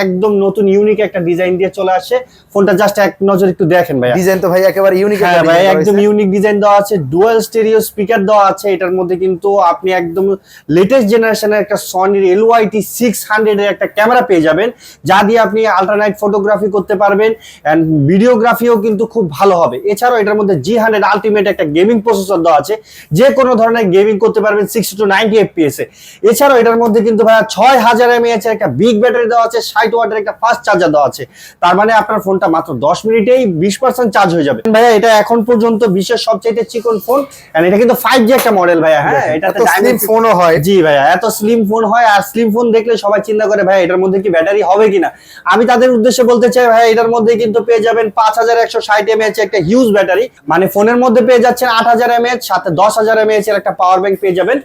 একদম নতুন ইউনিক একটা ডিজাইন দিয়ে চলে আসে। ফোনটা জাস্ট এক নজর একটু দেখেন ভাই। ডিজাইন তো ভাই একেবারে ইউনিক। হ্যাঁ ভাই, একদম ইউনিক ডিজাইন দেওয়া আছে, ডুয়াল স্টেরিও স্পিকার দেওয়া আছে। এটার মধ্যে কিন্তু আপনি একদম লেটেস্ট জেনারেশনের একটা সনির LYT 600 এর একটা ক্যামেরা পেয়ে যাবেন, যা দিয়ে আপনি আল্ট্রানাইট ফটোগ্রাফি করতে পারবেন এন্ড ভিডিওগ্রাফিও কিন্তু খুব ভালো হবে। এছাড়াও এটার মধ্যে G100 আলটিমেট একটা গেমিং প্রসেসর দেওয়া আছে, যে কোনো ধরনের গেমিং করতে পারবেন 60 to 90 FPS এ। এছাড়াও এটার মধ্যে কিন্তু ভাই 6000 mAh এর একটা বিগ ব্যাটারি দেওয়া আছে, 60 ওয়াটের একটা ফাস্ট চার্জার দেওয়া আছে। তার মানে আপনার ফোনটা মাত্র 10 মিনিটেই 20% চার্জ হয়ে যাবে ভাইয়া। এটা এখন পর্যন্ত বিশ্বের সবচেয়ে চিকন ফোন, এন্ড এটা কিন্তু 5G একটা মডেল ভাইয়া। হ্যাঁ, এটাতে স্লিম ফোনও হয়। জি ভাইয়া, এত স্লিম ফোন হয়। আর স্লিম ফোন দেখলে সবাই চিন্তা করে ভাই এটার মধ্যে কি ব্যাটারি হবে কিনা। আমি তাদের উদ্দেশ্যে বলতে চাই ভাই, এটার মধ্যে কিন্তু পেয়ে যাবেন 5160 mAh একটা হিউজ ব্যাটারি। মানে ফোনের মধ্যে পেয়ে যাচ্ছেন 8000 mAh, সাথে 10000 mAh এর একটা পাওয়ার ব্যাংক পেয়ে যাবেন,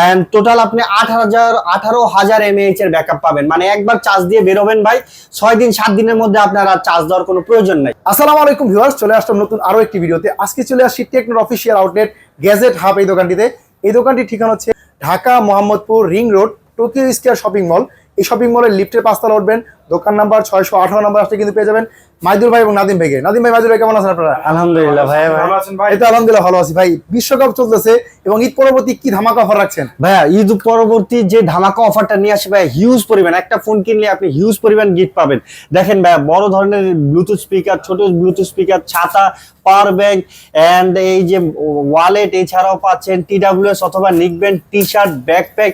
এন্ড টোটাল আপনি 18000 mAh এর ব্যাকআপ পাবেন। মানে একবার চার্জ দিয়ে বের হবেন ভাই, 6 দিন 7 দিনের মধ্যে আপনার আর চার্জ দেওয়ার কোনো প্রয়োজন নাই। আসসালামু আলাইকুম ভিউয়ার্স, চলে আসলাম নতুন আরো একটি ভিডিওতে। আজকে চলে আসছি টেকনোর অফিসিয়াল আউটলেট গ্যাজেট হাব এই দোকানটিতে। এই দোকানটির ঠিকানা হচ্ছে Dhaka Mohammadpur ring road Tokyo square shopping mall. এই শপিং মলের লিফটের 5 তলা উঠবেন, দোকান নাম্বার 618 নম্বর আসলে কিন্তু পেয়ে যাবেন মাইদুল ভাই এবং নাদিম ভাইকে। নাদিম ভাই, মাইদুল ভাই, কেমন আছেন আপনারা? আলহামদুলিল্লাহ ভাই। ভালো আছেন ভাই? এই তো আলহামদুলিল্লাহ ভালো আছি ভাই। বিশ্বকাপ চলতেছে এবং ঈদ পরবর্তী কি ধামাকা অফার রাখছেন ভাইয়া? ঈদ পরবর্তী যে ধামাকা অফারটা নিয়ে আসে ভাই, হিউজ পরিমাণ। একটা ফোন কিনলে আপনি হিউজ পরিমাণ গিফট পাবেন। দেখেন ভাইয়া, বড় ধরনের ব্লুটুথ স্পিকার, ছোট ব্লুটুথ স্পিকার, ছাতা, পাওয়ার ব্যাংক এন্ড এই যে ওয়ালেট, এছাড়াও পাচ্ছেন TWS অথবা neckband, T-shirt, backpack,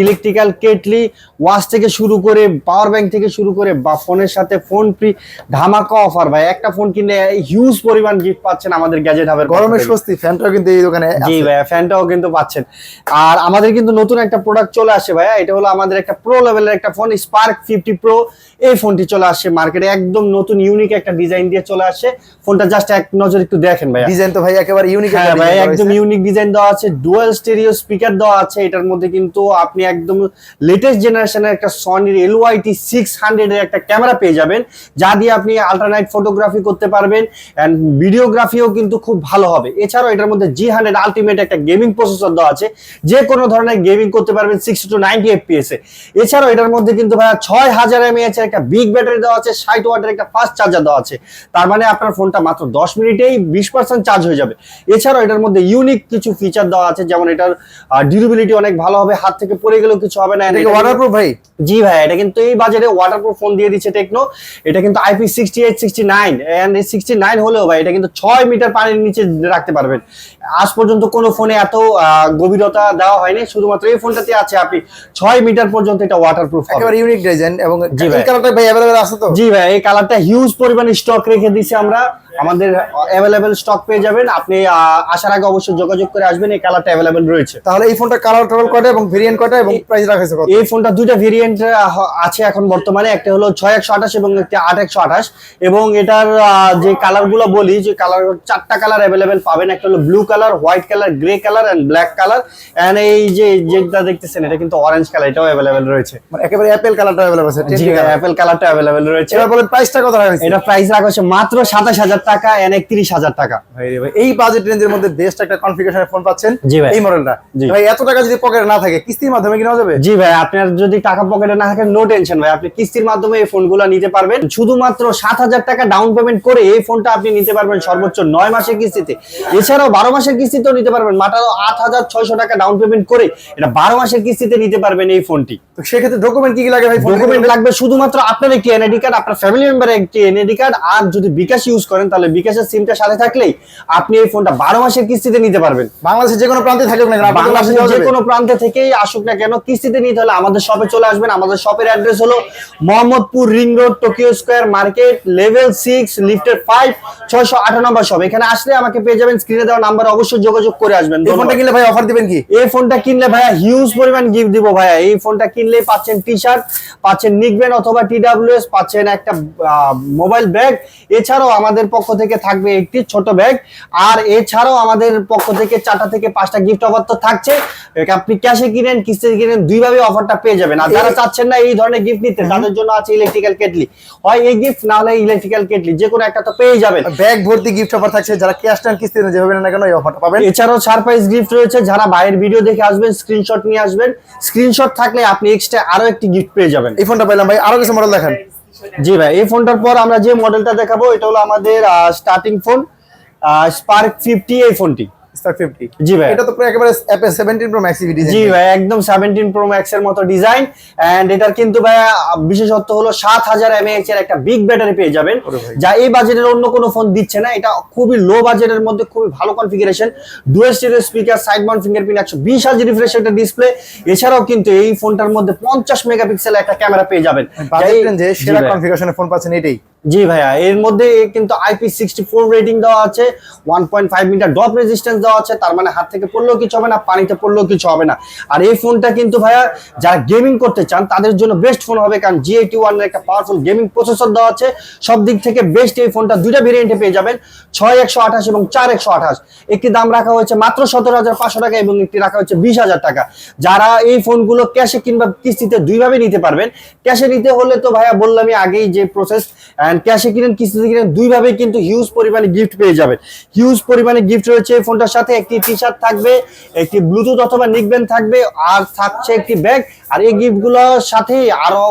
electrical kettle, watch থেকে শুরু করে পাওয়ার ব্যাংক থেকে শুরু করে বা ফোনের সাথে ফোন ফ্রি ধামাকা অফার ভাই। একটা ফোন কিনলে হিউজ পরিমাণ গিফট পাচ্ছেন আমাদের গ্যাজেট হাবের। গরমের স্বস্তি ফ্যানটাও কিন্তু এই দোকানে। জি ভাই, ফ্যানটাও কিন্তু পাচ্ছেন। আর আমাদের কিন্তু নতুন একটা প্রোডাক্ট চলে আসে ভাইয়া। এটা হলো আমাদের একটা প্রো লেভেলের একটা ফোন, স্পার্ক 50 প্রো। এই ফোনটি চলে আসছে মার্কেটে, একদম নতুন ইউনিক একটা ডিজাইন দিয়ে চলে আসছে। ফোনটা জাস্ট এক নজর একটু দেখেন ভাইয়া। ডিজাইন তো ভাই একেবারে ইউনিক। হ্যাঁ ভাই, একদম ইউনিক ডিজাইন দেওয়া আছে, ডুয়াল স্টেরিও স্পিকার দেওয়া আছে। এটার মধ্যে কিন্তু আপনি একদম লেটেস্ট জেনারেশনের একটা সনির LYT 600 এর একটা ক্যামেরা পেয়ে যাবেন, যা দিয়ে আপনি আল্ট্রানাইট ফটোগ্রাফি করতে পারবেন এন্ড ভিডিওগ্রাফিও কিন্তু খুব ভালো হবে। এছাড়াও এটার মধ্যে G100 আলটিমেট একটা গেমিং প্রসেসর দেওয়া আছে, যে কোনো ধরনের গেমিং করতে পারবেন 60 to 90 FPS এ। এছাড়াও এটার মধ্যে কিন্তু ভাইয়া 6000 mAh এর একটা বিগ ব্যাটারি দেওয়া আছে, 60 ওয়াটের একটা ফাস্ট চার্জার দেওয়া আছে। তার মানে আপনার ফোনটা মাত্র 10 মিনিটেই 20% চার্জ হয়ে যাবে। এছাড়াও এটার মধ্যে ইউনিক কিছু ফিচার দেওয়া আছে, যেমন এটার ডিউরেবিলিটি অনেক ভালো হবে, হাত থেকে পড়ে গেলেও কিছু হবে না। এটা ওয়াটারপ্রুফ ভাই? জি ভাই, এটা কিন্তু এই বাজারে ওয়াটারপ্রুফ ফোন দিয়ে দিচ্ছে টেকনো। এটা কিন্তু IP68 69 এন্ড এই 69 হলেও ভাই এটা কিন্তু 6 মিটার পানির নিচে রাখতে পারবেন। আজ পর্যন্ত কোনো ফোনে এত গভীরতা দেওয়া হয়নি, শুধুমাত্র এই ফোনটাতে আছে আপনি 6 মিটার পর্যন্ত এটা ওয়াটারপ্রুফ। একেবারে ইউনিক ডিজাইন। এবং এই কালারটা ভাই अवेलेबल আছে তো? জি ভাই, এই কালারটা হিউজ পরিমাণে স্টক রেখে দিয়েছি আমরা, আমাদের अवेलेबल স্টক পেয়ে যাবেন। আপনি আসার আগে অবশ্যই যোগাযোগ করে আসবেন, এই কালারটা अवेलेबल রয়েছে। তাহলে এই ফোনটা কালার টোটাল কয়টা এবং ভেরিয়েন্ট কয়টা এবং প্রাইস রাখা আছে কত? এই ফোনটা দুইটা ভেরিয়েন্ট আছে এখন বর্তমানে, একটা হলো 6128 এবং একটা 8128। এবং এটার যে কালারগুলো বলি, যে কালার 4টা কালার अवेलेबल পাবেন। একটা হলো blue colour, white colour, grey colour and black colour. And এই যে যেটা দেখতেছেন এটা কিন্তু অরেঞ্জ কালার, এটাও अवेलेबल রয়েছে। মানে একেবারে অ্যাপেল কালারটা अवेलेबल আছে। জি, অ্যাপেল কালারটা अवेलेबल রয়েছে। এবার বলেন প্রাইসটা কত রাখা আছে? এটা প্রাইস রাখা আছে মাত্র 27000 টাকা এন্ড 31000 টাকা। ভাই রে ভাই, এই বাজেট রেঞ্জের মধ্যে বেস্ট একটা কনফিগারেশনের ফোন পাচ্ছেন। জি ভাই, এই মডেলটা। ভাই এত টাকা যদি পকেটে না থাকে, কিস্তির মাধ্যমে কিনা যাবে? জি ভাই, আপনার যদি টাকা পকেটে না থাকে নো টেনশন ভাই, আপনি কিস্তির মাধ্যমে এই ফোনগুলো নিতে পারবেন। শুধুমাত্র 7000 টাকা ডাউন পেমেন্ট করে এই ফোনটা আপনি নিতে পারবেন সর্বোচ্চ 9 মাসের কিস্তিতে। এছাড়াও 12 মাসের কিস্তিতেও নিতে পারবেন, মাত্র 8600 টাকা ডাউন পেমেন্ট করে এটা 12 মাসের কিস্তিতে নিতে পারবেন এই ফোনটি। তো সেক্ষেত্রে ডকুমেন্ট কি কি লাগে ভাই? ডকুমেন্ট লাগবে শুধুমাত্র আপনার একটি এনআইডি কার্ড, আপনার ফ্যামিলি মেম্বারের একটি এনআইডি কার্ড, আর যদি বিকাশ ইউজ করেন তাহলে বিকাশের সিমটা সাথে থাকলেই আপনি এই ফোনটা 12 মাসের কিস্তিতে নিতে পারবেন। বাংলাদেশের যে কোনো প্রান্তে থাকুক না কেন, বাংলাদেশের যে কোনো প্রান্তে থেকেই আসুক না কেন, কিস্তিতে নিতে হলে আমাদের শপে চলে আসবেন। আমাদের শপের অ্যাড্রেস হলো Mohammadpur ring road Tokyo square market, level 6, লিফটের 5, 608 নম্বর শপ। এখানে আসলে আমাকে পেয়ে যাবেন, স্ক্রিনে দেওয়া নাম্বারে অবশ্যই যোগাযোগ করে আসবেন। এই ফোনটা কিনলে ভাই অফার দিবেন কি? এই ফোনটা কিনলে ভাইয়া হিউজ পরিমাণ গিফট দিব ভাইয়া। এই ফোনটা কিনলে পাচ্ছেন টি-শার্ট, পাচ্ছেন নিকব্যান্ড অথবা TWS, পাচ্ছেন একটা মোবাইল ব্যাগ। এছাড়াও আমাদের পক্ষ পক্ষ থেকে থাকবে একটি ছোট ব্যাগ, আর এছাড়াও আমাদের পক্ষ থেকে 4টা থেকে 5টা গিফট অফার তো থাকছে। আপনি ক্যাশে কিনেন কিস্তিতে কিনেন দুইভাবে অফারটা পেয়ে যাবেন। আর যারা চাচ্ছেন না এই ধরনের গিফট নিতে তাদের জন্য আছে ইলেকট্রিক্যাল কেটলি, হয় এই গিফট না হলে ইলেকট্রিক্যাল কেটলি, যে কোনো একটা তো পেয়ে যাবেন। ব্যাগ ভর্তি গিফট অফার থাকছে, যারা ক্যাশ টাইম কিস্তিতে যেভাবে না কেন এই অফারটা পাবেন। এছাড়াও সারপ্রাইজ গিফট রয়েছে, যারা বাইরের ভিডিও দেখে আসবেন স্ক্রিনশট নিয়ে আসবেন, স্ক্রিনশট থাকলে আপনি এক্সট্রা আরো একটি গিফট পেয়ে যাবেন। এই ফোনটা পাইলাম ভাই, আরো কিছু মডেল দেখান। জি ভাই, এই ফোনটার পর আমরা যে মডেলটা দেখাবো এটা হলো আমাদের স্টার্টিং ফোন স্পার্ক 50, এই ফোনটি স্টার 50। জি ভাই, এটা তো পুরো একেবারে 17 প্রো ম্যাক্স ডিজাইন। জি ভাই, একদম 17 প্রো ম্যাক্স এর মতো ডিজাইন। এন্ড এটার কিন্তু ভাই বিশেষত্ব হলো 7000 mAh এর একটা বিগ ব্যাটারি পেয়ে যাবেন, যা এই বাজেটের অন্য কোনো ফোন দিচ্ছে না। এটা খুবই লো বাজেটের মধ্যে খুবই ভালো configuration, dual stereo speaker, side Mount fingerprint, 120 hertz refresh রেটের ডিসপ্লে। এছাড়াও কিন্তু এই ফোনটার মধ্যে 50 মেগাপিক্সেলের একটা ক্যামেরা পেয়ে যাবেন। বাজেট রেঞ্জে সেরা কনফিগারেশনের ফোন পাচ্ছেন এটাই। জি ভাইয়া, এর মধ্যে কিন্তু IP64 রেটিং দেওয়া আছে, 1.5 মিটার ড্রপ রেজিস্ট্যান্স দেওয়া আছে, তার মানে হাত থেকে পড়লেও কিছু হবে না, পানিতে পড়লেও কিছু হবে না। আর এই ফোনটা কিন্তু ভাইয়া যারা গেমিং করতে চান তাদের জন্য বেস্ট ফোন হবে, কারণ G81 এর একটা পাওয়ারফুল গেমিং প্রসেসর দেওয়া আছে। সব দিক থেকে বেস্ট এই ফোনটা দুইটা ভেরিয়েন্টে পেয়ে যাবেন, 6128 এবং 4128। একটি দাম রাখা হয়েছে মাত্র 17,500 টাকা এবং একটি রাখা হয়েছে 20,000 টাকা। যারা এই ফোনগুলো ক্যাশে কিংবা কিস্তিতে দুইভাবে নিতে পারবেন। ক্যাশে নিতে হলে তো ভাইয়া বললামই আগেই যে প্রসেস, ক্যাশে কিনেন কিস্তিতে কিনেন দুইভাবে কিন্তু হিউজ পরিমাণে গিফট পেয়ে যাবেন। হিউজ পরিমাণে গিফট রয়েছে এই ফোনটার সাথে, একটি টি শার্ট থাকবে, একটি ব্লুটুথ অথবা নিকব্যান্ড থাকবে, আর থাকছে একটি ব্যাগ। আর এই গিফটগুলোর সাথে আরো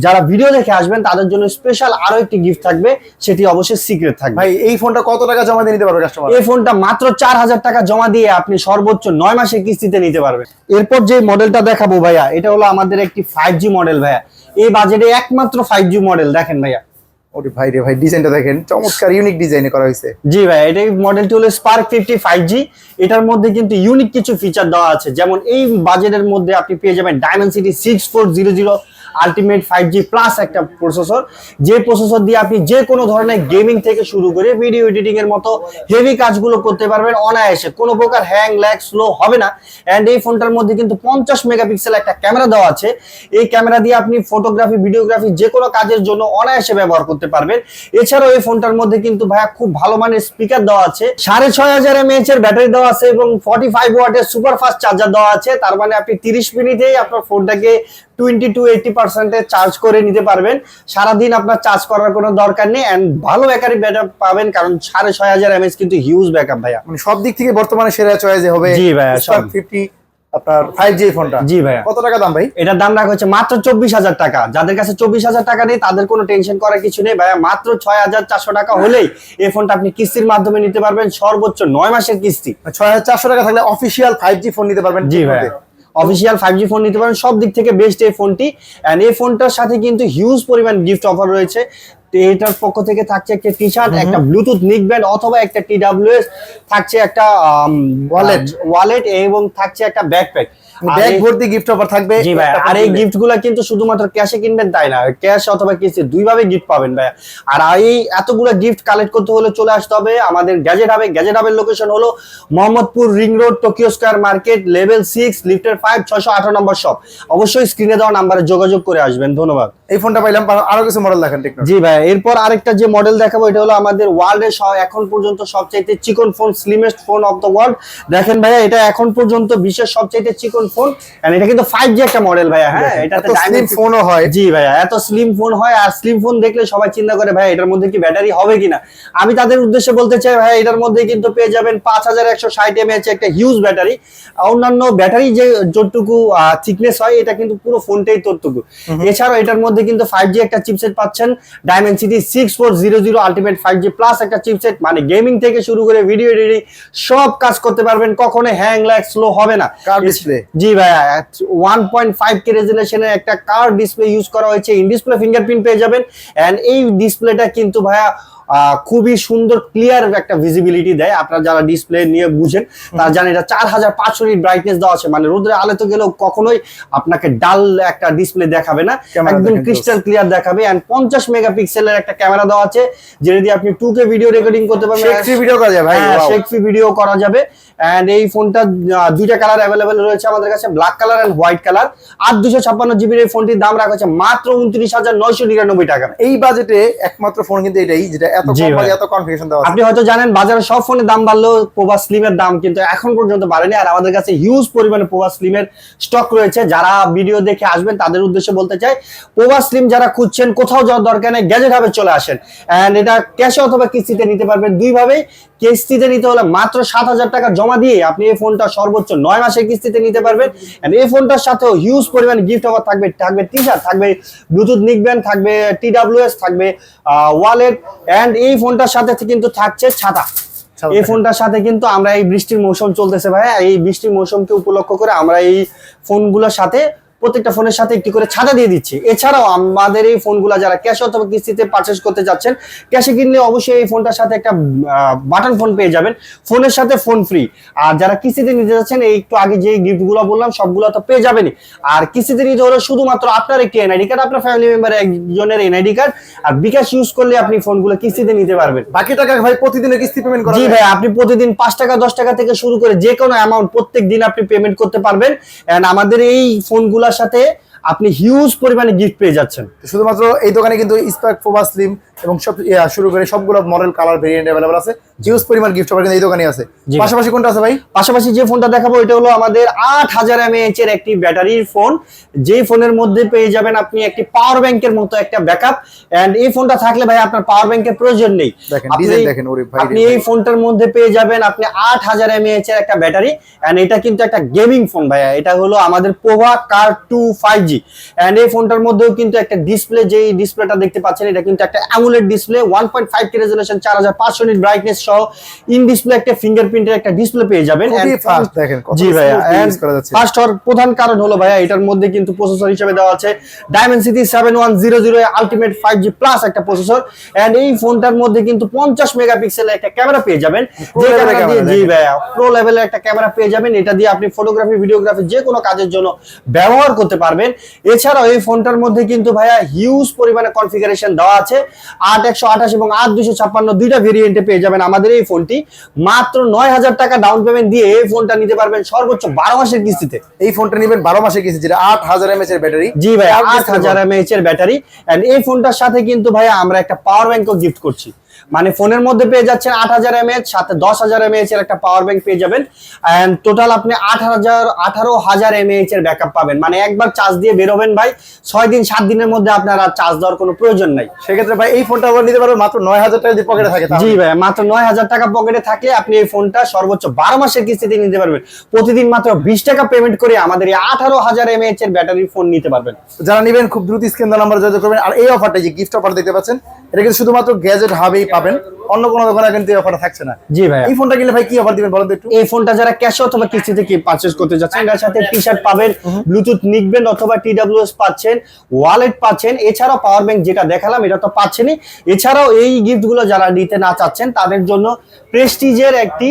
যারা ভিডিও দেখে আসবেন তাদের জন্য স্পেশাল আরো একটি গিফট থাকবে, সেটি অবশ্যই সিক্রেট থাকবে। ভাই এই ফোনটা কত টাকা জমা দিয়ে নিতে পারবে কাস্টমার? এই ফোনটা মাত্র 4000 টাকা জমা দিয়ে আপনি সর্বোচ্চ 9 মাসের কিস্তিতে নিতে পারবেন। এরপর যে মডেলটা দেখাবো ভাইয়া, এটা হলো আমাদের একটি 5G মডেল ভাইয়া। এই বাজেটে একমাত্র 5G মডেল, দেখেন ভাইয়া। ওরে ভাই রে ভাই, ডিজাইনটা দেখেন, চমৎকার ইউনিক ডিজাইনে করা হয়েছে। জি ভাই, এই মডেলটি হলো স্পার্ক 50 5G। এটার মধ্যে কিন্তু ইউনিক কিছু ফিচার দেওয়া আছে, যেমন এই বাজেটের মধ্যে আপনি পেয়ে যাবেন ডায়মেনসিটি 6400 আলটিমেট 5G প্লাস একটা প্রসেসর, যে প্রসেসর দিয়ে আপনি যে কোনো ধরনের গেমিং থেকে শুরু করে ভিডিও এডিটিং এর মতো হেভি কাজগুলো করতে পারবেন অনায়াসে, কোনো প্রকার হ্যাং ল্যাগ স্লো হবে না। এন্ড এই ফোনটার মধ্যে কিন্তু 50 মেগাপিক্সেল একটা ক্যামেরা দেওয়া আছে। এই ক্যামেরা দিয়ে আপনি ফটোগ্রাফি ভিডিওগ্রাফি যে কোনো কাজের জন্য অনায়াসে ব্যবহার করতে পারবেন। এছাড়াও এই ফোনটার মধ্যে কিন্তু ভাইয়া খুব ভালো মানের স্পিকার দেওয়া আছে, 6500 mAh এর ব্যাটারি দেওয়া আছে এবং 45 ওয়াটের সুপার ফাস্ট চার্জার দেওয়া আছে। তার মানে আপনি 30 মিনিটেই আপনার ফোনটাকে 20 to 80% চার্জ করে নিতে পারবেন। সারাদিন আপনার চার্জ করার কোনো দরকার নেই। এন্ড ভালো ব্যাটারি ব্যাকআপ পাবেন, কারণ 6500 mAh কিন্তু হিউজ ব্যাকআপ ভাইয়া। মানে সব দিক থেকে বর্তমানে সেরা চয়েস হবে। জি ভাইয়া, স্পার্ক 50 আপনার 5G ফোনটা। জি ভাইয়া। কত টাকা দাম ভাই? এটার দাম রাখা হচ্ছে মাত্র 24,000 টাকা। যাদের কাছে 24,000 টাকা নেই তাদের কোনো টেনশন করার কিছু নেই ভাইয়া, মাত্র 6400 টাকা হলেই এই ফোনটা আপনি কিস্তির মাধ্যমে নিতে পারবেন, সর্বোচ্চ 9 মাসের কিস্তি। 6400 টাকা থাকলে অফিশিয়াল 5G ফোন নিতে পারবেন। জি ভাইয়া, অফিশিয়াল 5G ফোন নিতে পারেন, সব দিক থেকে বেস্ট এই ফোনটি। এন্ড এই ফোনটার সাথে কিন্তু হিউজ পরিমাণ গিফট অফার রয়েছে। এটার পক্ষ থেকে থাকছে একটা টি শার্ট, একটা ব্লুটুথ নিকব্যান্ড অথবা একটা TWS, থাকছে একটা ওয়ালেট এবং থাকছে একটা ব্যাকপ্যাক। ব্যাগ ভর্তি গিফট অফার থাকবে। জি ভাই, আর এই গিফটগুলো কিন্তু শুধুমাত্র ক্যাশে কিনবেন তাই না, ক্যাশ অথবা কিস্তি দুইভাবে গিফট পাবেন ভাই। আর এই এতগুলো গিফট কালেক্ট করতে হলে চলে আসতে হবে আমাদের গ্যাজেট হাবে। গ্যাজেট হাবের লোকেশন হলো Mohammadpur ring road, Tokyo square market, level 6, লিফটের 5, 618 নম্বর শপ। অবশ্যই স্ক্রিনে দেওয়া নাম্বারে যোগাযোগ করে আসবেন। ধন্যবাদ। এই ফোনটা পাইলাম, আরো কিছু মডেল দেখেন টেকনো। জি ভাই, এরপর আরেকটা যে মডেল দেখাবো এটা হলো আমাদের ওয়ার্ল্ডের এখন পর্যন্ত সবচাইতে চিকন phone, slimmest phone off the world. দেখেন ভাইয়া, এটা এখন পর্যন্ত বিশ্বের সবচাইতে চিকন ফোন। এন্ড এটা কিন্তু 5G একটা মডেল ভাইয়া। হ্যাঁ, এটাতে স্লিম ফোনও হয়। জি ভাইয়া, এত স্লিম ফোন হয়। আর স্লিম ফোন দেখলে সবাই চিন্তা করে ভাই এটার মধ্যে কি ব্যাটারি হবে কিনা। আমি তাদের উদ্দেশ্যে বলতে চাই ভাই, এটার মধ্যে কিন্তু পেয়ে যাবেন 5160 mAh একটা হিউজ ব্যাটারি। অন্যান্য ব্যাটারি যে যতটুকু থিকনেস হয় এটা কিন্তু পুরো ফোনটাই ততটুকু। এছাড়াও এটার মধ্যে কিন্তু 5G একটা চিপসেট পাচ্ছেন, ডায়মেনসিটি 6400 আলটিমেট 5G প্লাস একটা চিপসেট, মানে গেমিং থেকে শুরু করে ভিডিও এডিটিং সব কাজ করতে পারবেন, কখনো হ্যাং ল্যাগ স্লো হবে না। Curve display. জি ভাইয়া, 1.5K রেজোলিউশনের একটা কার্ভ ডিসপ্লে ইউজ করা হয়েছে, ইন ডিসপ্লে ফিঙ্গারপ্রিন্ট পেয়ে যাবেন। এন্ড এই ডিসপ্লেটা কিন্তু ভাইয়া খুবই সুন্দর ক্লিয়ার একটা ভিজিবিলিটি দেয়। আপনারা যারা ডিসপ্লে নিয়ে বুঝেন তারা জানেন এটা 4500 নিট ব্রাইটনেস দেওয়া আছে, মানে রোদের আলোতে গেলেও কখনোই আপনাকে ডাল একটা ডিসপ্লে দেখাবে না, একদম ক্রিস্টাল ক্লিয়ার দেখাবে। এন্ড 50 মেগাপিক্সেলের একটা ক্যামেরা দেওয়া আছে, যেটা দিয়ে আপনি 2K ভিডিও রেকর্ডিং করতে পারবেন, সেক্সি ভিডিও করা যাবে ভাই, সেক্সি ভিডিও করা যাবে। এন্ড এই ফোনটা দুইটা কালার अवेलेबल রয়েছে আমাদের কাছে, black colour and white colour. আর 256GB এই ফোনটির দাম রাখা হচ্ছে মাত্র 29,999 টাকা। এই বাজেটে একমাত্র ফোন কিন্তু এটাই, যেটা এত কম বাজে এত কনফিগারেশন দেওয়া আছে। আপনি হয়তো জানেন বাজারে সব ফোনের দাম বাড়লেও পোভা স্লিমের দাম কিন্তু এখন পর্যন্ত বাড়েনি, আর আমাদের কাছে হিউজ পরিমাণে পোভা স্লিমের স্টক রয়েছে। যারা ভিডিও দেখে আসবেন তাদের উদ্দেশ্যে বলতে চাই, পোভা স্লিম যারা খুঁজছেন কোথাও যাওয়ার দরকার নেই, গ্যাজেট হাবে চলে আসেন। এন্ড এটা ক্যাশে অথবা কিস্তিতে নিতে পারবেন, দুইভাবেই। কিস্তিতে নিতে হলে মাত্র 7,000 টাকা জমা দিয়ে আপনি এই ফোনটা সর্বোচ্চ 9 মাসের কিস্তিতে নিতে পারবেন। এন্ড এই ফোনটার সাথেও হিউজ পরিমাণে গিফট অফার থাকবে, থাকবে টি-শার্ট, থাকবে ব্লুটুথ নিকব্যান্ড, থাকবে TWS, থাকবে ওয়ালেট। এন্ড এই ফোনটার সাথে কিন্তু থাকছে ছাতা। এই ফোনটার সাথে কিন্তু আমরা এই বৃষ্টির মৌসুম চলতেছে ভাইয়া, এই বৃষ্টির মৌসুমকে উপলক্ষ করে আমরা এই ফোনগুলোর সাথে প্রত্যেকটা ফোনের সাথে একটি করে ছাতা দিয়ে দিচ্ছি। এছাড়াও আমাদের এই ফোনগুলো যারা ক্যাশ অথবা কিস্তিতে পারচেজ করতে যাচ্ছেন, ক্যাশে কিনলে অবশ্যই এই ফোনটার সাথে একটা বাটন ফোন পেয়ে যাবেন, ফোনের সাথে ফোন ফ্রি। আর যারা কিস্তিতে নিতে যাচ্ছেন, এই একটু আগে যে গিফটগুলো বললাম সবগুলো তো পেয়ে যাবেনই। আর কিস্তিতে নিতে হলে শুধুমাত্র আপনার একটি এনআইডি কার্ড, আপনার ফ্যামিলি মেম্বার একজনের এনআইডি কার্ড আর বিকাশ ইউজ করলে আপনি ফোনগুলো কিস্তিতে নিতে পারবেন। বাকি টাকা ভাই প্রতিদিনের কিস্তি পেমেন্ট করা জি ভাই, আপনি প্রতিদিন 5 টাকা 10 টাকা থেকে শুরু করে যে কোনো অ্যামাউন্ট প্রত্যেক দিন আপনি পেমেন্ট করতে পারবেন। এন্ড আমাদের এই ফোনগুলোর সাথে আপনি হিউজ পরিমাণে গিফট পেয়ে যাচ্ছেন। শুধুমাত্র এই দোকানে কিন্তু স্পার্ক, পোভা স্লিম এবং সব শুরু করে সবগুলো মডেল কালার ভেরিয়েন্ট अवेलेबल আছে। হিউজ পরিমাণ গিফট অফার কিন্তু এই দোকানে আছে। পাশাপাশি কোনটা আছে ভাই? পাশাপাশি যে ফোনটা দেখাবো এটা হলো আমাদের 8000 mAh এর একটি ব্যাটারির ফোন, যেই ফোনের মধ্যে পেয়ে যাবেন আপনি একটি পাওয়ার ব্যাংকের মতো একটা ব্যাকআপ। এন্ড এই ফোনটা থাকলে ভাই আপনার পাওয়ার ব্যাংকের প্রয়োজন নেই। দেখেন ডিজাইন দেখেন, ওরে ভাই আপনি এই ফোনটার মধ্যে পেয়ে যাবেন আপনি 8000 mAh এর একটা ব্যাটারি। এন্ড এটা কিন্তু একটা গেমিং ফোন ভাইয়া, এটা হলো আমাদের পোভা কার 2 5G। এন্ড এই ফোনটার মধ্যেও কিন্তু একটা ডিসপ্লে, যেই ডিসপ্লেটা দেখতে পাচ্ছেন এটা কিন্তু একটা AMOLED display, 1.5K resolution, 4500 nit brightness সহ ইন ডিসপ্লে একটা ফিঙ্গারপ্রিন্টের একটা ডিসপ্লে পেয়ে যাবেন। খুবই ফাস্ট দেখেন কত জি ভাইয়া, ইউজ করা যাচ্ছে। ফাস্ট হওয়ার প্রধান কারণ হলো ভাইয়া এটার মধ্যে কিন্তু প্রসেসর হিসেবে দেওয়া আছে Dimensity 7100 আলটিমেট 5G প্লাস একটা প্রসেসর। এন্ড এই ফোনটার মধ্যে কিন্তু 50 মেগাপিক্সেলের একটা ক্যামেরা পেয়ে যাবেন, যে ক্যামেরা দিয়ে জি ভাইয়া প্রো লেভেলের একটা ক্যামেরা পেয়ে যাবেন। এটা দিয়ে আপনি ফটোগ্রাফি, ভিডিওগ্রাফি যে কোনো কাজের জন্য ব্যবহার করতে পারবেন। এছাড়াও এই ফোনটার মধ্যে কিন্তু ভাইয়া হিউজ পরিমাণে কনফিগারেশন দেওয়া আছে, 8128 এবং 8256 দুইটা ভেরিয়েন্টে পেয়ে যাবেন আমাদের এই ফোনটি। মাত্র 9000 টাকা ডাউন পেমেন্ট দিয়ে এই ফোনটা নিতে পারবেন সর্বোচ্চ 12 মাসের কিস্তিতে। এই ফোনটা নেবেন 12 মাসের কিস্তি, যেটা 8000 mAh এর ব্যাটারি। জি ভাই, 8000 mAh এর ব্যাটারি। এন্ড এই ফোনটার সাথে কিন্তু ভাইয়া আমরা একটা পাওয়ার ব্যাংকও গিফট করছি। মানে ফোনের মধ্যে পেয়ে যাচ্ছেন 8000 mAh, সাথে 10000 mAh এর একটা পাওয়ার ব্যাংক পেয়ে যাবেন। এন্ড টোটাল আপনি 18000 mAh এর ব্যাকআপ পাবেন। মানে একবার চার্জ দিয়ে বের হবেন ভাই, 6 দিন 7 দিনের মধ্যে আপনার আর চার্জ দেওয়ার কোনো প্রয়োজন নাই। সেক্ষেত্রে ভাই এই ফোনটা আবার নিতে পারবেন মাত্র 9000 টাকা যদি পকেটে থাকে। জি ভাই, মাত্র 9000 টাকা পকেটে থাকলে আপনি এই ফোনটা সর্বোচ্চ 12 মাসের কিস্তিতে নিতে পারবেন। প্রতিদিন মাত্র 20 টাকা পেমেন্ট করে আমাদের এই 18000 mAh এর ব্যাটারির ফোন নিতে পারবেন। যারা নেবেন খুব দ্রুত স্ক্রিন দেওয়া নাম্বারে যোগাযোগ করবেন। আর এই অফারটা যে গিফট অফার দেখতে পাচ্ছেন, এটা কিন্তু শুধুমাত্র গ্যাজেট হাবেই পাবেন, অন্য কোনো দোকানে কিন্তু এই অফারটা থাকছে না। জি ভাই, এই ফোনটা কিনলে ভাই কি অফার দিবেন বলেন তো একটু? এই ফোনটা যারা ক্যাশ অথবা কিস্তিতে কি পারচেজ করতে যাচ্ছেন, এর সাথে টি-শার্ট পাবেন, ব্লুটুথ নিকব্যান্ড অথবা TWS পাচ্ছেন, ওয়ালেট পাচ্ছেন। এছাড়াও পাওয়ার ব্যাংক যেটা দেখালাম এটা তো পাচ্ছেনই। এছাড়াও এই গিফটগুলো যারা নিতে না চাচ্ছেন তাদের জন্য প্রেস্টিজের একটি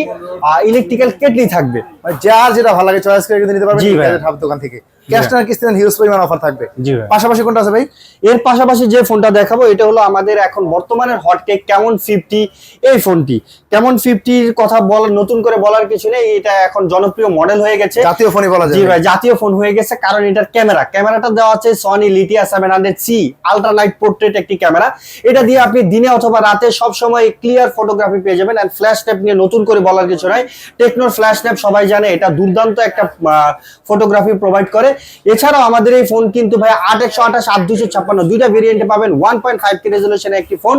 ইলেকট্রিক্যাল কেটলি থাকবে। যার যেটা ভালো লাগে চয়েস করে কিন্তু নিতে পারবেন জি ভাই, গ্যাজেট হাব দোকান থেকে। ক্যাশ না কিস্তি হিউজ পরিমাণ অফার থাকবে। জি ভাই, পাশাপাশি কোনটা আছে ভাই? এর পাশাপাশি যে ফোনটা দেখাবো এটা হলো আমাদের এখন বর্তমানের হটকেক ক্যামন 50। এই ফোনটি ক্যামন 50 এর কথা নতুন করে বলার কিছু নেই, এটা এখন জনপ্রিয় মডেল হয়ে গেছে, জাতীয় ফোনই বলা যায়। জি ভাই, জাতীয় ফোন হয়ে গেছে। কারণ এটার ক্যামেরাটা দেওয়া আছে Sony Lytia 700C ultra night portrait একটি ক্যামেরা। এটা দিয়ে আপনি দিনে অথবা রাতে সব সময় ক্লিয়ার ফটোগ্রাফি পেয়ে যাবেন। এন্ড ফ্ল্যাশ ট্যাপ নিয়ে নতুন করে বলার কিছু নাই, টেকনোর ফ্ল্যাশ ট্যাপ সবাই জানে, এটা দুর্দান্ত একটা ফটোগ্রাফি প্রোভাইড করে। এছাড়াও আমাদের এই ফোন কিন্তু ভাই 8128 8256 দুইটা ভেরিয়েন্টে পাবেন, 1.5K রেজোলিউশনে একটি ফোন।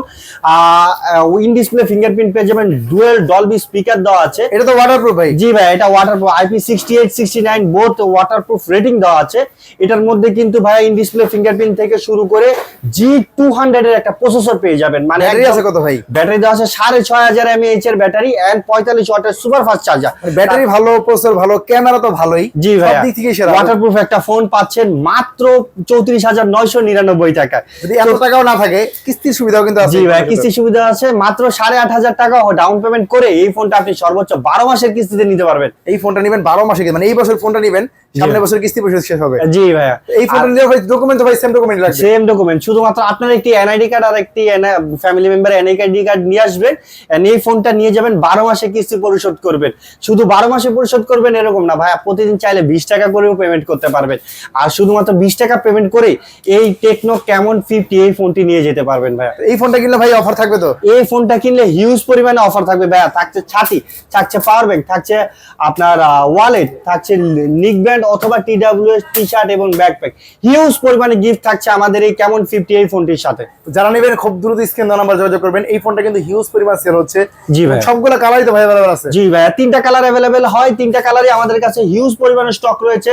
ইন ডিসপ্লে ফিঙ্গারপ্রিন্ট পেয়ে যাবেন, ডুয়েল ডলবি স্পিকার দেওয়া আছে। এটা তো ওয়াটারপ্রুফ ভাই? জি ভাই, এটা waterproof, IP68 69 both waterproof rating দেওয়া আছে। এটার মধ্যে কিন্তু ভাই ইন ডিসপ্লে ফিঙ্গারপ্রিন্ট থেকে শুরু করে G200 এর একটা প্রসেসর পেয়ে যাবেন। মানে ব্যাটারি আছে কত ভাই? ব্যাটারি দেওয়া আছে 6500 mAh এর ব্যাটারি এন্ড 45 ওয়াটের সুপার ফাস্ট চার্জার। ব্যাটারি ভালো, প্রসেসর ভালো, ক্যামেরা তো ভালোই। জি ভাই, সব দিক থেকে সেরা। ওয়াটারপ্রুফ একটা ফোন পাচ্ছেন মাত্র 34999 টাকা। যদি এত টাকাও না থাকে কিস্তির সুবিধাও কিন্তু আছে। জি ভাই, কিস্তির সুবিধা আছে। মাত্র 8500 টাকা ডাউন পেমেন্ট করে এই ফোনটা আপনি সর্বোচ্চ 12 মাসের কিস্তিতে নিতে পারবেন। এই ফোনটা নেবেন 12 মাসে, মানে এই বছর ফোনটা নেবেন, সামনের বছর কিস্তি পরিশোধ শেষ হবে। জি ভাইয়া, এই ফোনটা নিলে ভাই ডকুমেন্ট ভাই সেম ডকুমেন্ট লাগবে। সেম ডকুমেন্ট, শুধুমাত্র আপনার একটি এনআইডি কার্ড আর একটি ফ্যামিলি মেম্বার এনআইডি কার্ড নিয়ে আসবেন। এই ফোনটা নিয়ে যাবেন, 12 মাসে কিস্তি পরিশোধ করবেন। শুধু 12 মাসে পরিশোধ পরিশোধ করবেন এরকম না ভাইয়া, প্রতিদিন চাইলে 20 টাকা করেও পেমেন্ট করতে পারবেন। আর শুধুমাত্র 20 টাকা পেমেন্ট করে এই টেকনো ক্যামন 50 এই ফোনটি নিয়ে যেতে পারবেন ভাইয়া। এই ফোনটা কিনলে ভাই অফার থাকবে তো? এই ফোনটা কিনলে হিউজ পরিমাণে অফার থাকবে ভাইয়া। থাকছে ছাতি, থাকছে পাওয়ার ব্যাংক, থাকছে আপনার ওয়ালেট, থাকছে নিক ব্যান্ড অথবা TWS টি শার্ট এবং ব্যাকপ্যাক। হিউজ পরিমাণে গিফট থাকছে আমাদের এই ক্যামন 50 এই ফোনটির সাথে। যারা নেবেন খুব দ্রুত স্ক্রিন দেওয়া নাম্বার যোগাযোগ করবেন। এই ফোনটা কিন্তু হিউজ পরিমাণ সেল হচ্ছে। জি ভাই, সবগুলো কালারই তো ভাই अवेलेबल আছে। জি ভাই, 3টা কালার अवेलेबल হয়, 3টা কালারই আমাদের কাছে হিউজ পরিমাণে স্টক রয়েছে।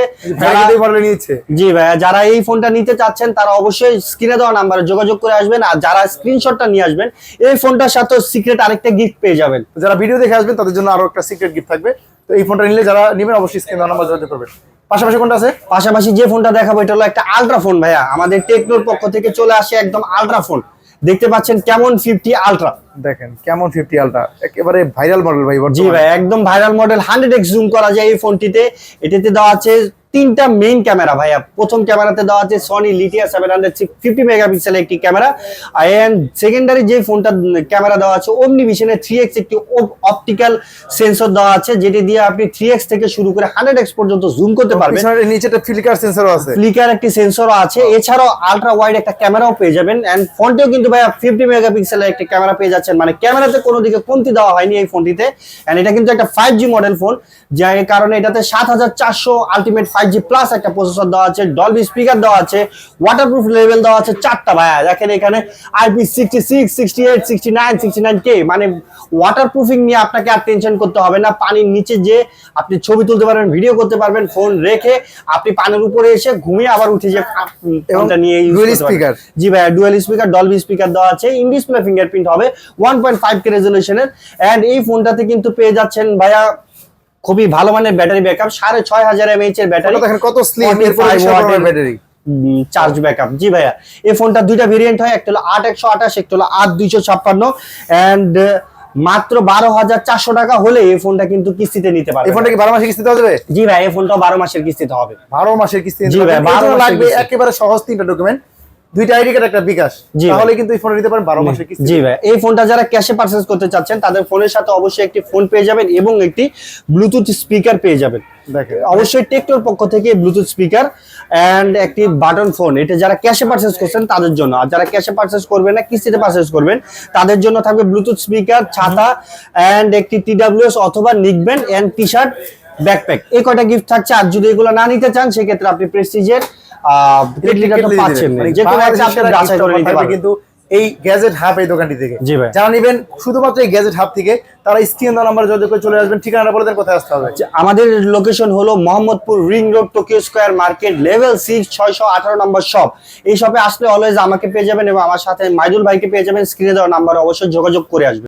জি ভাই, যারা এই ফোনটা নিতে চাচ্ছেন তারা অবশ্যই স্ক্রিনে দেওয়া নাম্বারে যোগাযোগ করে আসবেন। আর যারা স্ক্রিনশটটা নিয়ে আসবেন এই ফোনটার সাথে সিক্রেট আরেকটা গিফট পেয়ে যাবেন। যারা ভিডিও দেখে আসবেন তাদের জন্য আরো একটা সিক্রেট গিফট থাকবে। তো এই ফোনটা নিলে যারা নেবেন অবশ্যই স্ক্রিনে দেওয়া নাম্বার যোগাযোগ করবেন। পাশাপাশি কোনটা আছে? পাশাপাশি যে ফোনটা দেখাবো এটা হলো একটা আলট্রা ফোন ভাইয়া। আমাদের টেকনোর পক্ষ থেকে চলে আসে একদম আলট্রা ফোন। দেখতে পাচ্ছেন ক্যামন 50 আলট্রা। দেখেন ক্যামন 50 আলট্রা একেবারে ভাইরাল মডেল ভাই। জি ভাই, একদম ভাইরাল মডেল। 100x জুম করা যায় এই ফোনটিতে। এটাতে দেওয়া আছে 3টা মেইন ক্যামেরা ভাইয়া। প্রথম ক্যামেরাতে দেওয়া আছে সনি লিথিয়া 750 মেগাপিক্সেলের একটি ক্যামেরা। এন্ড সেকেন্ডারি যে ফোনটা ক্যামেরা দেওয়া আছে ওমনিভিশনের 3x একটি অপটিক্যাল সেন্সর দেওয়া আছে, যেটি দিয়ে আপনি 3x থেকে শুরু করে 100x পর্যন্ত জুম করতে পারবেন। পিছনের নিচেটা ফ্লিকার সেন্সরও আছে। ফ্লিকার একটি সেন্সরও আছে। এছাড়াও আলট্রা ওয়াইড একটা ক্যামেরাও পেয়ে যাবেন। এন্ড ফোনটিও কিন্তু ভাইয়া 50 মেগাপিক্সেলের একটি ক্যামেরা পেয়ে যাচ্ছেন। মানে ক্যামেরাতে কোনো দিকে কমতি দেওয়া হয়নি এই ফোনটিতে। এন্ড এটা কিন্তু একটা 5G মডেল ফোন, যার কারণে এটাতে 7400 আলটিমেট 5G প্লাস একটা প্রসেসর দেওয়া আছে, ডলবি স্পিকার দেওয়া আছে, ওয়াটারপ্রুফ লেভেল দেওয়া আছে 4টা ভাইয়া। দেখেন এখানে IP66, 68, 69, 69K। মানে ওয়াটারপ্রুফিং নিয়ে আপনাকে আর টেনশন করতে হবে না। পানির নিচে যে আপনি ছবি তুলতে পারবেন, ভিডিও করতে পারবেন, ফোন রেখে আপনি পানির উপরে এসে ঘুমিয়ে আবার উঠে যে ফোনটা নিয়ে ডুয়াল স্পিকার। জি ভাইয়া, ডুয়াল স্পিকার, ডলবি স্পিকার দেওয়া আছে। ইন ডিসপ্লে ফিঙ্গারপ্রিন্ট হবে 1.5K রেজোলিউশনের। এন্ড এই ফোনটাতে কিন্তু পেয়ে যাচ্ছেন ভাইয়া খুবই ভালো মানের ব্যাটারি ব্যাকআপ, 6500 mAh এর ব্যাটারি। দেখেন কত স্লিম এর ব্যাটারি চার্জ ব্যাকআপ। জি ভাইয়া, এই ফোনটা দুইটা ভেরিয়েন্ট হয়, একটা হলো 8128, একটা হলো 8256। এন্ড মাত্র 12400 টাকা হলে এই ফোনটা কিন্তু কিস্তিতে নিতে পারবেন। এই ফোনটা কি 12 মাসের কিস্তিতে হবে? জি ভাই, এই ফোনটা 12 মাসের কিস্তিতে হবে। 12 মাসের কিস্তিতে। জি ভাই, 12 মাসের লাগবে একেবারে সহজ 3টা ডকুমেন্ট, 2টা আইডি কার্ড, একটা বিকাশ, তাহলে কিন্তু এই ফোনটা নিতে পারেন 12 মাসের কিস্তি। জি ভাই, এই ফোনটা যারা ক্যাশে পারচেজ করতে চাচ্ছেন তাদের ফোনের সাথে অবশ্যই একটি ফোন পেয়ে যাবেন এবং একটি ব্লুটুথ স্পিকার পেয়ে যাবেন। দেখেন অবশ্যই টেকনোর পক্ষ থেকে ব্লুটুথ স্পিকার এন্ড একটি বাটন ফোন। এটা যারা ক্যাশে পারচেজ করছেন তাদের জন্য। আর যারা ক্যাশে পারচেজ করবেন না, কিস্তিতে পারচেজ করবেন, তাদের জন্য থাকবে ব্লুটুথ স্পিকার, ছাতা এন্ড একটি TWS অথবা নিক ব্যান্ড এন্ড টি শার্ট, ব্যাকপ্যাক। এই কয়টা গিফট থাকছে। আর যদি এগুলো না নিতে চান সেক্ষেত্রে আপনি প্রেস্টিজের পাচ্ছেন, যে কোনো একটা আপনি বাছাই করে নিতে পারবেন কিন্তু এই গ্যাজেট হাব এই দোকানটি থেকে। জি ভাই, যারা নেবেন শুধুমাত্র এই গ্যাজেট হাব থেকে তারা স্ক্রিন দেওয়া নাম্বার যোগাযোগ করে চলে আসবেন। ঠিকানাটা বলে দেন, কোথায় আসতে হবে? আমাদের লোকেশন হলো Mohammadpur ring road, Tokyo square market, level 6, 618 নম্বর শপ। এই শপে আসলে অলওয়েজ আমাকে পেয়ে যাবেন এবং আমার সাথে মাইদুল ভাইকে পেয়ে যাবেন। স্ক্রিনে দেওয়া নাম্বারে অবশ্যই যোগাযোগ করে আসবেন।